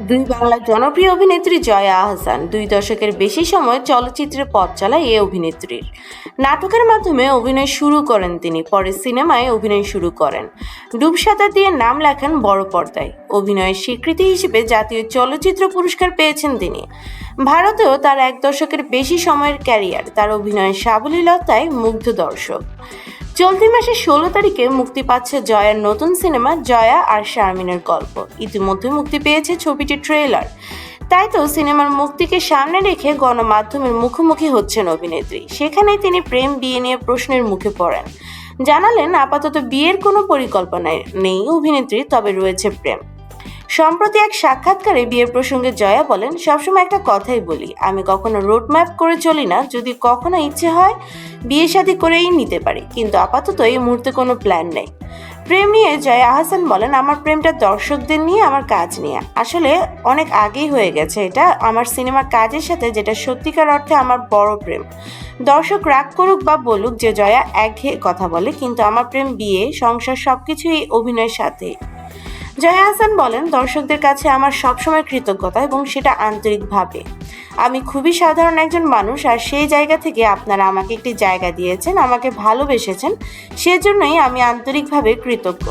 দুই বাংলার জনপ্রিয় অভিনেত্রী জয়া আহসান 2 দশকের বেশি সময় চলচ্চিত্রে পথ চালায় এই অভিনেত্রীর। নাটকের মাধ্যমে অভিনয় শুরু করেন তিনি, পরে সিনেমায় অভিনয় শুরু করেন। ডুবসাঁতার দিয়ে নাম লেখান বড় পর্দায়। অভিনয়ের স্বীকৃতি হিসেবে জাতীয় চলচ্চিত্র পুরস্কার পেয়েছেন তিনি। ভারতেও তার 1 দশকের বেশি সময়ের ক্যারিয়ার, তার অভিনয়ের সাবলীলতায় মুগ্ধ দর্শক। চলতি মাসের 16 তারিখে মুক্তি পাচ্ছে জয়ার নতুন সিনেমা জয়া আর শারমিনের গল্প। ইতিমধ্যে মুক্তি পেয়েছে ছবিটির ট্রেলার। তাই তো সিনেমার মুক্তিকে সামনে রেখে গণমাধ্যমের মুখোমুখি হচ্ছেন অভিনেত্রী। সেখানেই তিনি প্রেম বিয়ে নিয়ে প্রশ্নের মুখে পড়েন। জানালেন আপাতত বিয়ের কোনো পরিকল্পনা নেই অভিনেত্রীর, তবে রয়েছে প্রেম। সম্প্রতি এক সাক্ষাৎকারে বিয়ের প্রসঙ্গে জয়া বলেন, সবসময় একটা কথাই বলি, আমি কখনো রোড ম্যাপ করে চলি না। যদি কখনো ইচ্ছে হয় বিয়ে শাদী করেই নিতে পারি, কিন্তু আপাতত এই মুহূর্তে কোনো প্ল্যান নেই। প্রেম নিয়ে জয়া আহসান বলেন, আমার প্রেমটা দর্শকদের নিয়ে, আমার কাজ নিয়ে। আসলে অনেক আগেই হয়ে গেছে এটা আমার সিনেমার কাজের সাথে, যেটা সত্যিকার অর্থে আমার বড় প্রেম। দর্শক রাগ করুক বা বলুক যে জয়া একঘেয়ে কথা বলে, কিন্তু আমার প্রেম, বিয়ে, সংসার সবকিছুই অভিনয়ের সাথে। জয়া আহসান বলেন, দর্শকদের কাছে আমার সবসময় কৃতজ্ঞতা, এবং সেটা আন্তরিকভাবে। আমি খুবই সাধারণ একজন মানুষ, আর সেই জায়গা থেকে আপনারা আমাকে একটি জায়গা দিয়েছেন, আমাকে ভালোবেসেছেন, সেজন্যই আমি আন্তরিকভাবে কৃতজ্ঞ।